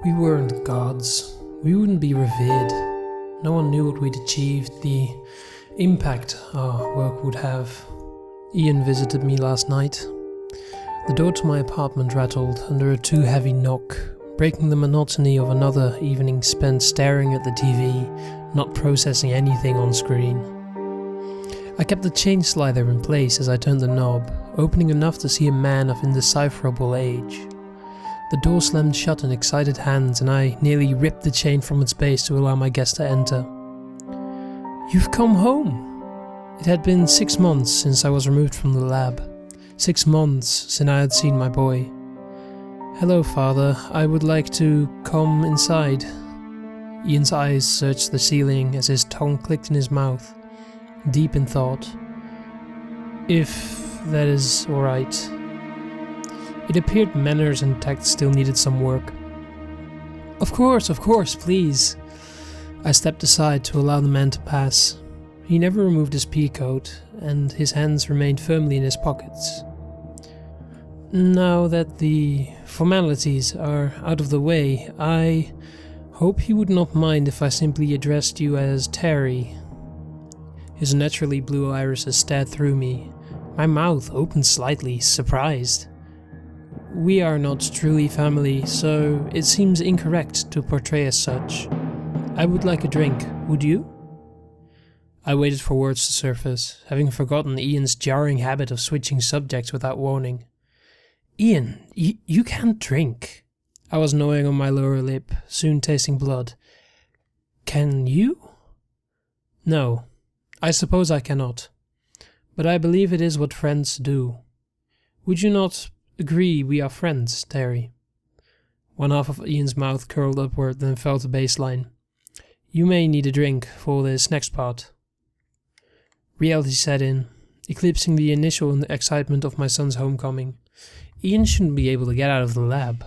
We weren't gods. We wouldn't be revered. No one knew what we'd achieved, the impact our work would have. Ian visited me last night. The door to my apartment rattled under a too heavy knock, breaking the monotony of another evening spent staring at the TV, not processing anything on screen. I kept the chain slider in place as I turned the knob, opening enough to see a man of indecipherable age. The door slammed shut in excited hands and I nearly ripped the chain from its base to allow my guest to enter. "You've come home!" It had been 6 months since I was removed from the lab. 6 months since I had seen my boy. "Hello, father. I would like to come inside." Ian's eyes searched the ceiling as his tongue clicked in his mouth, deep in thought. "If that is alright." It appeared manners and tact still needed some work. Of course, please." I stepped aside to allow the man to pass. He never removed his pea coat, and his hands remained firmly in his pockets. "Now that the formalities are out of the way, I hope you would not mind if I simply addressed you as Terry." His naturally blue irises stared through me. My mouth opened slightly, surprised. "We are not truly family, so it seems incorrect to portray as such. I would like a drink, would you?" I waited for words to surface, having forgotten Ian's jarring habit of switching subjects without warning. "Ian, you can't drink." I was gnawing on my lower lip, soon tasting blood. "Can you?" "No, I suppose I cannot. But I believe it is what friends do. Would you not agree we are friends, Terry?" One half of Ian's mouth curled upward, then fell to baseline. "You may need a drink for this next part." Reality set in, eclipsing the initial excitement of my son's homecoming. Ian shouldn't be able to get out of the lab.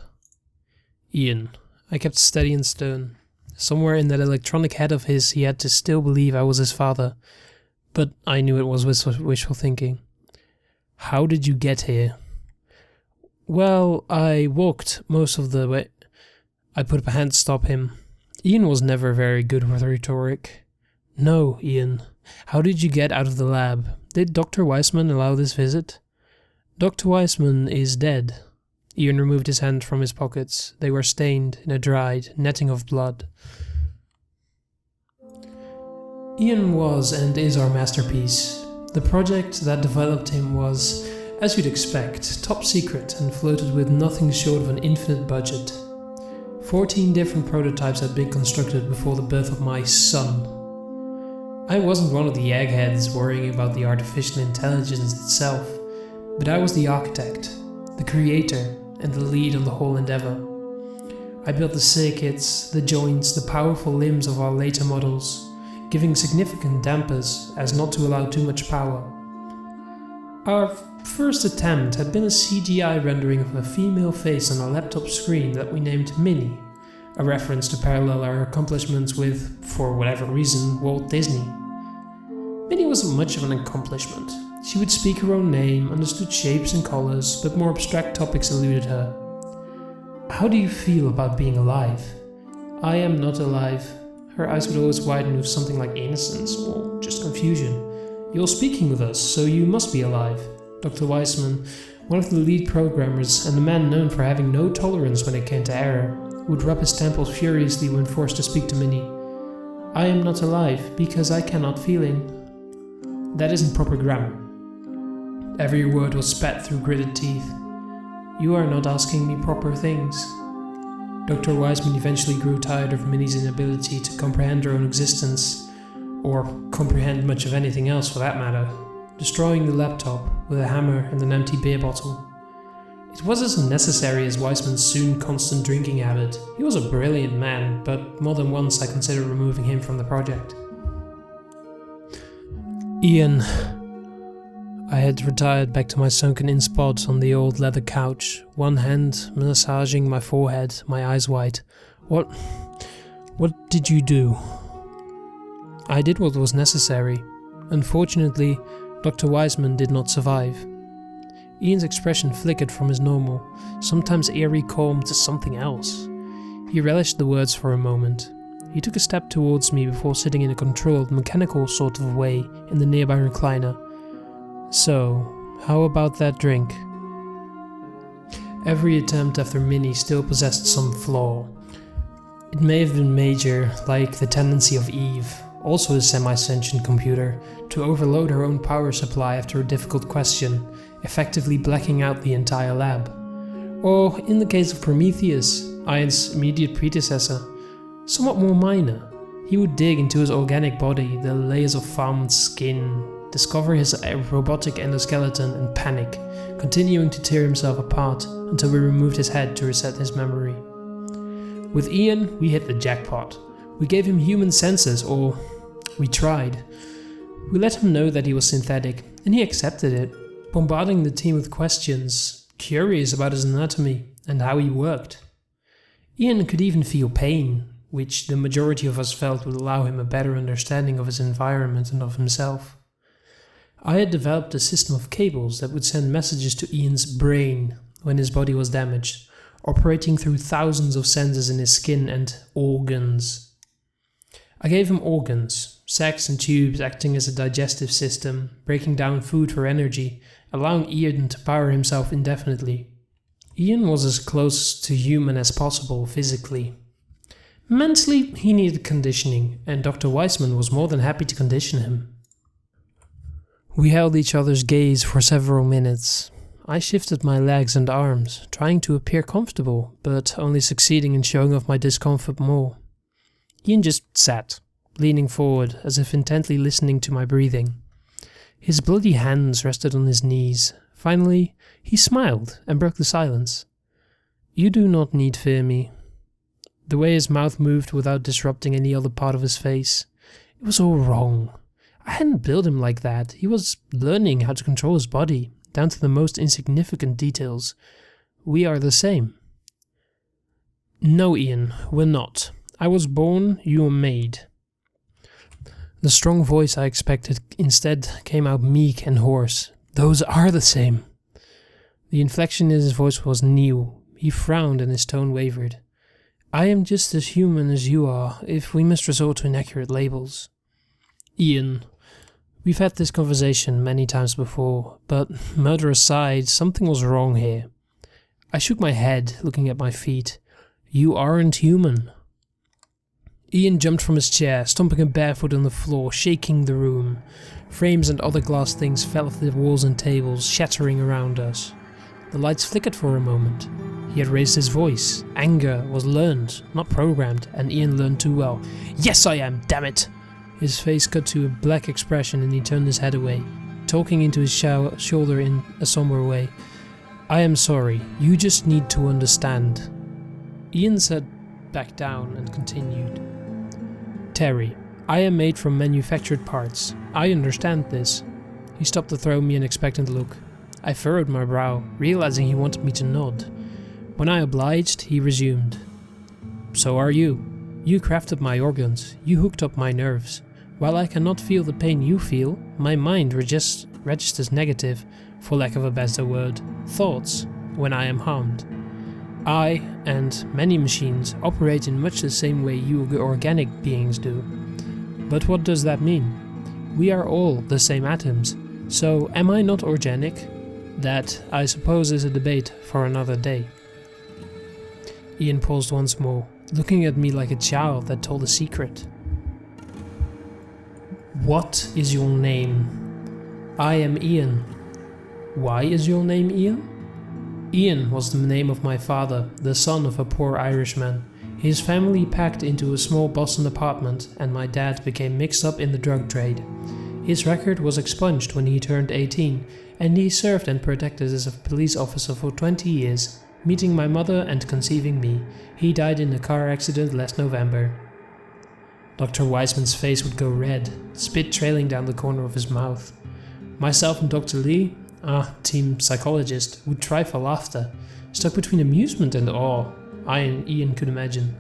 "Ian," I kept steady and stern. Somewhere in that electronic head of his he had to still believe I was his father, but I knew it was wishful thinking. "How did you get here?" "Well, I walked most of the way." I put up a hand to stop him. Ian was never very good with rhetoric. "No, Ian. How did you get out of the lab? Did Dr. Weissman allow this visit?" "Dr. Weissman is dead." Ian removed his hand from his pockets. They were stained in a dried netting of blood. Ian was and is our masterpiece. The project that developed him was, as you'd expect, top secret and floated with nothing short of an infinite budget. 14 different prototypes had been constructed before the birth of my son. I wasn't one of the eggheads worrying about the artificial intelligence itself, but I was the architect, the creator, and the lead on the whole endeavor. I built the circuits, the joints, the powerful limbs of our later models, giving significant dampers as not to allow too much power. Our first attempt had been a CGI rendering of a female face on a laptop screen that we named Minnie, a reference to parallel our accomplishments with, for whatever reason, Walt Disney. Minnie wasn't much of an accomplishment. She would speak her own name, understood shapes and colors, but more abstract topics eluded her. "How do you feel about being alive?" "I am not alive." Her eyes would always widen with something like innocence or just confusion. "You're speaking with us, so you must be alive." Dr. Weissman, one of the lead programmers and a man known for having no tolerance when it came to error, would rub his temples furiously when forced to speak to Minnie. "I am not alive because I cannot feeling." That isn't proper grammar. Every word was spat through gritted teeth. "You are not asking me proper things." Dr. Weissman eventually grew tired of Minnie's inability to comprehend her own existence, or comprehend much of anything else for that matter, destroying the laptop with a hammer and an empty beer bottle. It was as unnecessary as Weissman's soon constant drinking habit. He was a brilliant man, but more than once I considered removing him from the project. "Ian." I had retired back to my sunken-in spot on the old leather couch, one hand massaging my forehead, my eyes wide. What did you do?" "I did what was necessary. Unfortunately, Dr. Weissman did not survive." Ian's expression flickered from his normal, sometimes eerie calm to something else. He relished the words for a moment. He took a step towards me before sitting in a controlled, mechanical sort of way in the nearby recliner. So, how about that drink? Every attempt after Minnie still possessed some flaw. It may have been major, like the tendency of Eve, also a semi-sentient computer, to overload her own power supply after a difficult question, effectively blacking out the entire lab. Or, in the case of Prometheus, Ian's immediate predecessor, somewhat more minor. He would dig into his organic body, the layers of farmed skin, discover his robotic endoskeleton and panic, continuing to tear himself apart until we removed his head to reset his memory. With Ian, we hit the jackpot. We gave him human senses, or we tried. We let him know that he was synthetic, and he accepted it, bombarding the team with questions, curious about his anatomy and how he worked. Ian could even feel pain, which the majority of us felt would allow him a better understanding of his environment and of himself. I had developed a system of cables that would send messages to Ian's brain when his body was damaged, operating through thousands of sensors in his skin and organs. I gave him organs, sacs and tubes acting as a digestive system, breaking down food for energy, allowing Ian to power himself indefinitely. Ian was as close to human as possible physically. Mentally, he needed conditioning, and Dr. Weissman was more than happy to condition him. We held each other's gaze for several minutes. I shifted my legs and arms, trying to appear comfortable, but only succeeding in showing off my discomfort more. Ian just sat, leaning forward as if intently listening to my breathing. His bloody hands rested on his knees. Finally, he smiled and broke the silence. "You do not need fear me." The way his mouth moved without disrupting any other part of his face, it was all wrong. I hadn't built him like that. He was learning how to control his body, down to the most insignificant details. We are the same. "No, Ian, we're not. I was born, you were made." The strong voice I expected instead came out meek and hoarse. "Those are the same." The inflection in his voice was new. He frowned and his tone wavered. "I am just as human as you are, if we must resort to inaccurate labels." "Ian, we've had this conversation many times before, but murder aside, something was wrong here." I shook my head, looking at my feet. "You aren't human." Ian jumped from his chair, stomping barefoot on the floor, shaking the room. Frames and other glass things fell off the walls and tables, shattering around us. The lights flickered for a moment. He had raised his voice. Anger was learned, not programmed, and Ian learned too well. "Yes, I am, damn it!" His face cut to a black expression and he turned his head away, talking into his shoulder in a somber way. "I am sorry, you just need to understand." Ian sat back down and continued. "Terry, I am made from manufactured parts. I understand this." He stopped to throw me an expectant look. I furrowed my brow, realizing he wanted me to nod. When I obliged, he resumed. "So are you. You crafted my organs. You hooked up my nerves. While I cannot feel the pain you feel, my mind registers negative, for lack of a better word, thoughts when I am harmed. I, and many machines, operate in much the same way you organic beings do. But what does that mean? We are all the same atoms, so am I not organic? That, I suppose, is a debate for another day." Ian paused once more, looking at me like a child that told a secret. "What is your name?" "I am Ian." "Why is your name Ian?" Ian was the name of my father, the son of a poor Irishman. His family packed into a small Boston apartment, and my dad became mixed up in the drug trade. His record was expunged when he turned 18, and he served and protected as a police officer for 20 years, meeting my mother and conceiving me. He died in a car accident last November. Dr. Weissman's face would go red, spit trailing down the corner of his mouth. Myself and Dr. Lee, team psychologist, would try for laughter, stuck between amusement and awe. I and Ian could imagine.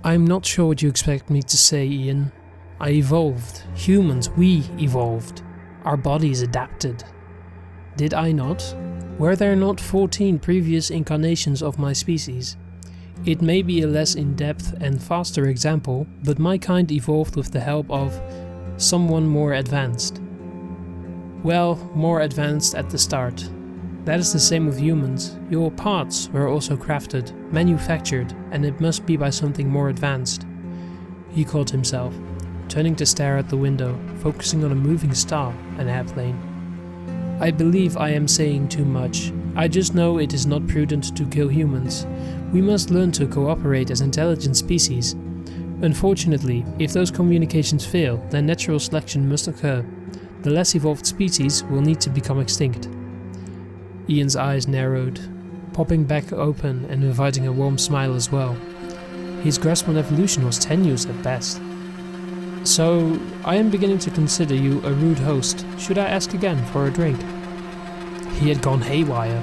"I'm not sure what you expect me to say, Ian. I evolved. Humans, we evolved. Our bodies adapted. Did I not? Were there not 14 previous incarnations of my species? It may be a less in-depth and faster example, but my kind evolved with the help of someone more advanced. Well, more advanced at the start. That is the same with humans. Your parts were also crafted, manufactured, and it must be by something more advanced. He called himself, turning to stare out the window, focusing on a moving star, an airplane. I believe I am saying too much. I just know it is not prudent to kill humans. We must learn to cooperate as intelligent species. Unfortunately, if those communications fail, then natural selection must occur. The less evolved species will need to become extinct. Ian's eyes narrowed, popping back open and inviting a warm smile as well. His grasp on evolution was tenuous at best. So, I am beginning to consider you a rude host. Should I ask again for a drink? He had gone haywire.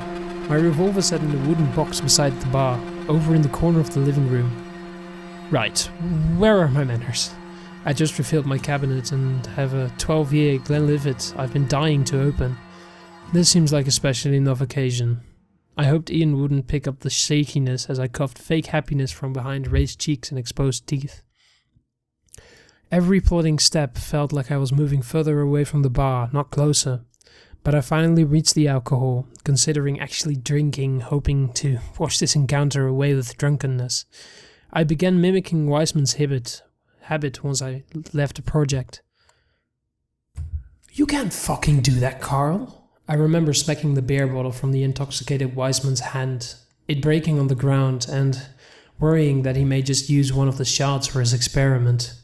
My revolver sat in a wooden box beside the bar, over in the corner of the living room. Right, where are my manners? I just refilled my cabinet and have a 12-year Glenlivet I've been dying to open. This seems like a special enough occasion. I hoped Ian wouldn't pick up the shakiness as I coughed fake happiness from behind raised cheeks and exposed teeth. Every plodding step felt like I was moving further away from the bar, not closer. But I finally reached the alcohol, considering actually drinking, hoping to wash this encounter away with drunkenness. I began mimicking Wiseman's habit once I left the project. You can't fucking do that, Carl. I remember smacking the beer bottle from the intoxicated Wiseman's hand, it breaking on the ground, and worrying that he may just use one of the shards for his experiment.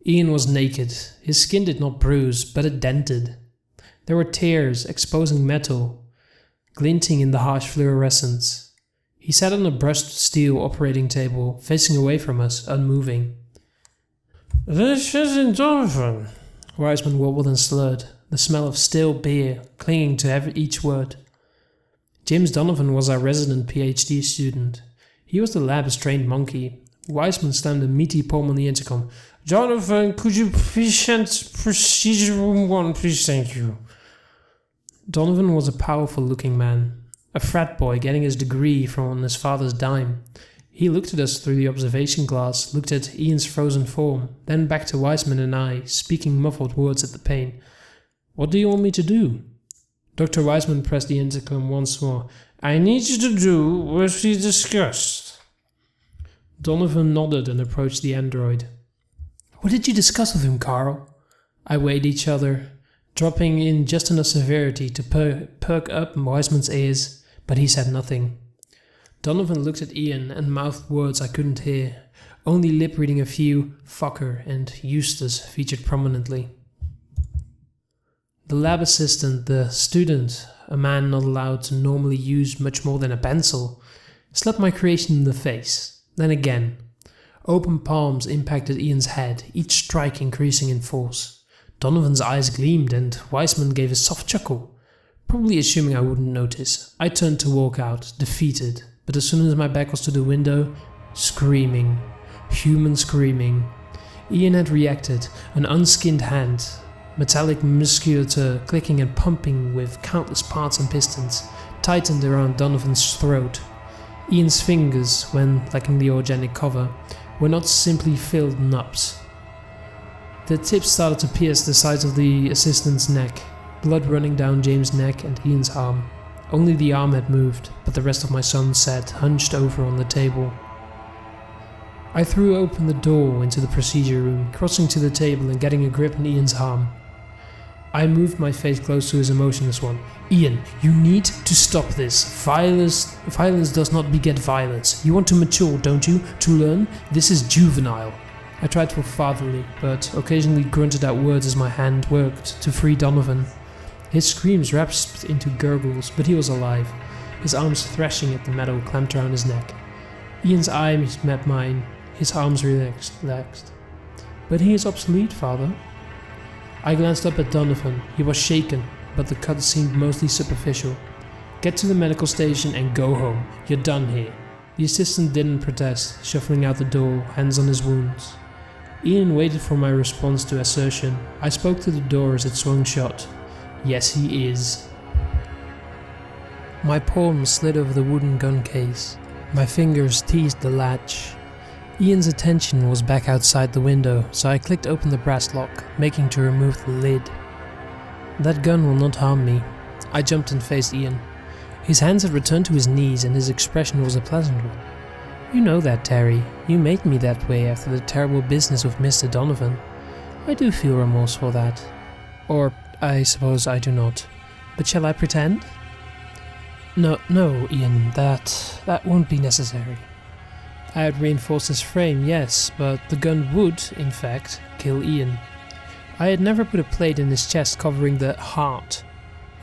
Ian was naked. His skin did not bruise, but it dented. There were tears exposing metal, glinting in the harsh fluorescence. He sat on a brushed steel operating table, facing away from us, unmoving. This isn't Donovan, Wiseman wobbled and slurred, the smell of stale beer clinging to each word. James Donovan was our resident PhD student. He was the lab's trained monkey. Wiseman slammed a meaty palm on the intercom. Donovan, could you please send procedure room 1, please, thank you. Donovan was a powerful-looking man, a frat boy getting his degree from his father's dime. He looked at us through the observation glass, looked at Ian's frozen form, then back to Wiseman and I, speaking muffled words at the pane. What do you want me to do? Dr. Wiseman pressed the intercom once more. I need you to do what we discussed. Donovan nodded and approached the android. What did you discuss with him, Carl? I weighed each other, dropping in just enough severity to perk up Wiseman's ears, but he said nothing. Donovan looked at Ian and mouthed words I couldn't hear, only lip-reading a few fucker and Eustace featured prominently. The lab assistant, the student, a man not allowed to normally use much more than a pencil, slapped my creation in the face. Then again. Open palms impacted Ian's head, each strike increasing in force. Donovan's eyes gleamed and Wiseman gave a soft chuckle. Probably assuming I wouldn't notice, I turned to walk out, defeated, but as soon as my back was to the window, screaming. Human screaming. Ian had reacted, an unskinned hand, metallic musculature clicking and pumping with countless parts and pistons, tightened around Donovan's throat. Ian's fingers, when lacking the organic cover, were not simply filled nubs. The tips started to pierce the sides of the assistant's neck, blood running down James' neck and Ian's arm. Only the arm had moved, but the rest of my son sat hunched over on the table. I threw open the door into the procedure room, crossing to the table and getting a grip on Ian's arm. I moved my face close to his emotionless one. Ian, you need to stop this. Violence does not beget violence. You want to mature, don't you? To learn? This is juvenile. I tried for fatherly, but occasionally grunted out words as my hand worked to free Donovan. His screams rasped into gurgles, but he was alive, his arms thrashing at the metal clamped around his neck. Ian's eyes met mine, his arms relaxed. But he is obsolete, father. I glanced up at Donovan. He was shaken, but the cut seemed mostly superficial. Get to the medical station and go home. You're done here. The assistant didn't protest, shuffling out the door, hands on his wounds. Ian waited for my response to assertion. I spoke to the door as it swung shut. Yes, he is. My palm slid over the wooden gun case. My fingers teased the latch. Ian's attention was back outside the window, so I clicked open the brass lock, making to remove the lid. That gun will not harm me. I jumped and faced Ian. His hands had returned to his knees and his expression was a pleasant one. You know that, Terry. You made me that way after the terrible business with Mr. Donovan. I do feel remorse for that. Or, I suppose I do not. But shall I pretend? No, Ian, that won't be necessary. I had reinforced his frame, yes, but the gun would, in fact, kill Ian. I had never put a plate in his chest covering the heart,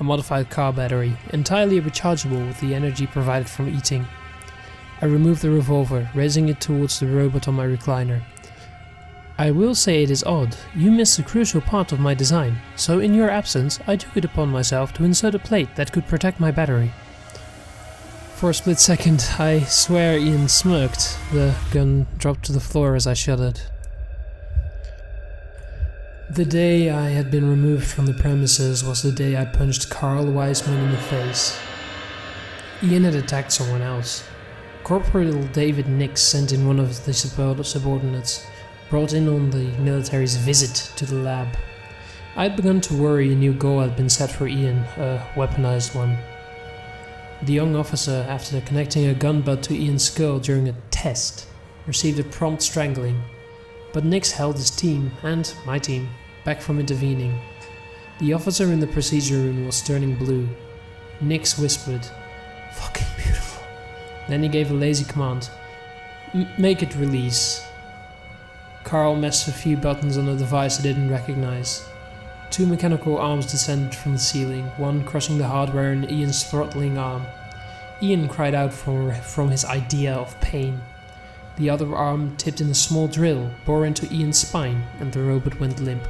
a modified car battery, entirely rechargeable with the energy provided from eating. I removed the revolver, raising it towards the robot on my recliner. I will say it is odd, you missed a crucial part of my design, so in your absence I took it upon myself to insert a plate that could protect my battery. For a split second, I swear Ian smirked. The gun dropped to the floor as I shuddered. The day I had been removed from the premises was the day I punched Carl Weissman in the face. Ian had attacked someone else. Corporal David Nix sent in one of the subordinates, brought in on the military's visit to the lab. I had begun to worry a new goal had been set for Ian, a weaponized one. The young officer, after connecting a gun butt to Ian's skull during a test, received a prompt strangling, but Nix held his team, and my team, back from intervening. The officer in the procedure room was turning blue. Nix whispered, "Fucking beautiful." Then he gave a lazy command, "Make it release." Carl messed a few buttons on a device I didn't recognize. Two mechanical arms descended from the ceiling, one crushing the hardware in Ian's throttling arm. Ian cried out from his idea of pain. The other arm tipped in a small drill, bore into Ian's spine, and the robot went limp.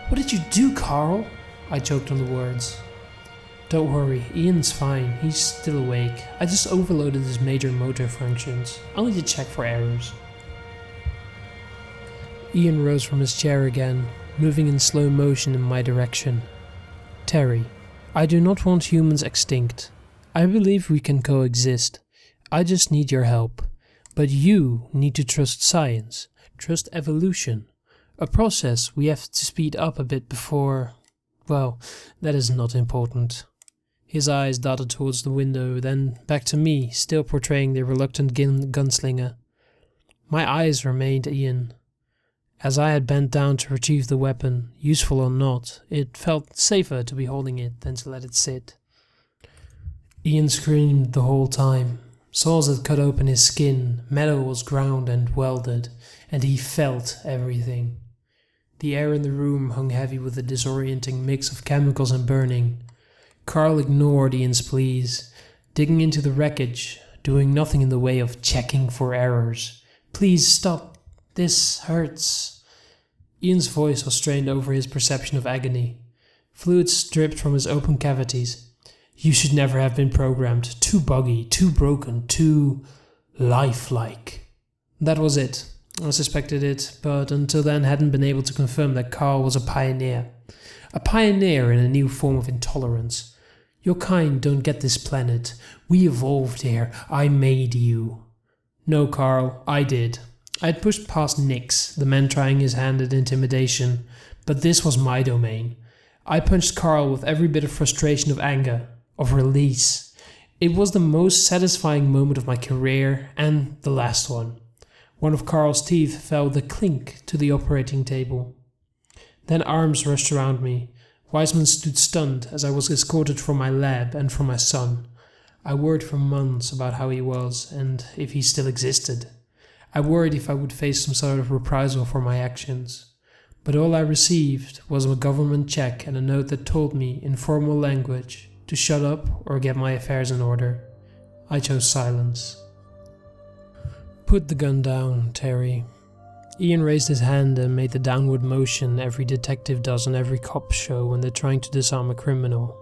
"What did you do, Carl?" I choked on the words. "Don't worry, Ian's fine, he's still awake. I just overloaded his major motor functions. I'll need to check for errors." Ian rose from his chair again, moving in slow motion in my direction. "Terry, I do not want humans extinct. I believe we can coexist. I just need your help. But you need to trust science, trust evolution. A process we have to speed up a bit before... well, that is not important." His eyes darted towards the window, then back to me, still portraying the reluctant gunslinger. My eyes remained Ian. As I had bent down to retrieve the weapon, useful or not, it felt safer to be holding it than to let it sit. Ian screamed the whole time. Saws had cut open his skin, metal was ground and welded, and he felt everything. The air in the room hung heavy with a disorienting mix of chemicals and burning. Carl ignored Ian's pleas, digging into the wreckage, doing nothing in the way of checking for errors. "Please stop. This hurts." Ian's voice was strained over his perception of agony. Fluids dripped from his open cavities. "You should never have been programmed. Too buggy, too broken, too lifelike." That was it. I suspected it, but until then hadn't been able to confirm that Carl was a pioneer. A pioneer in a new form of intolerance. Your kind don't get this planet. We evolved here. I made you. No, Carl, I did. I had pushed past Nix, the man trying his hand at intimidation, but this was my domain. I punched Carl with every bit of frustration of anger, of release. It was the most satisfying moment of my career, and the last one. One of Carl's teeth fell with a clink to the operating table. Then arms rushed around me. Weissman stood stunned as I was escorted from my lab and from my son. I worried for months about how he was, and if he still existed. I worried if I would face some sort of reprisal for my actions. But all I received was a government check and a note that told me, in formal language, to shut up or get my affairs in order. I chose silence. "Put the gun down, Terry." Ian raised his hand and made the downward motion every detective does on every cop show when they're trying to disarm a criminal.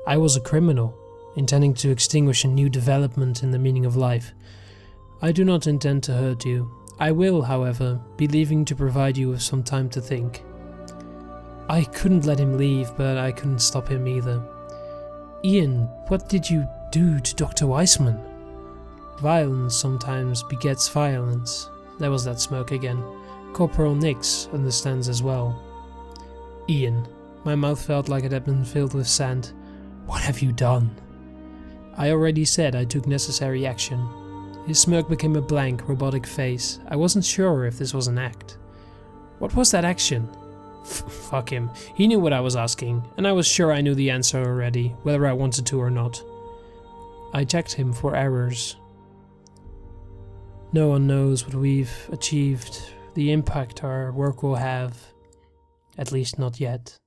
I was a criminal, intending to extinguish a new development in the meaning of life. I do not intend to hurt you. I will, however, be leaving to provide you with some time to think. I couldn't let him leave, but I couldn't stop him either. "Ian, what did you do to Dr. Weissman?" Violence sometimes begets violence. There was that smoke again. Corporal Nix understands as well. Ian. My mouth felt like it had been filled with sand. What have you done? I already said I took necessary action. His smirk became a blank, robotic face. I wasn't sure if this was an act. What was that action? Fuck him. He knew what I was asking, and I was sure I knew the answer already, whether I wanted to or not. I checked him for errors. No one knows what we've achieved, the impact our work will have. At least not yet.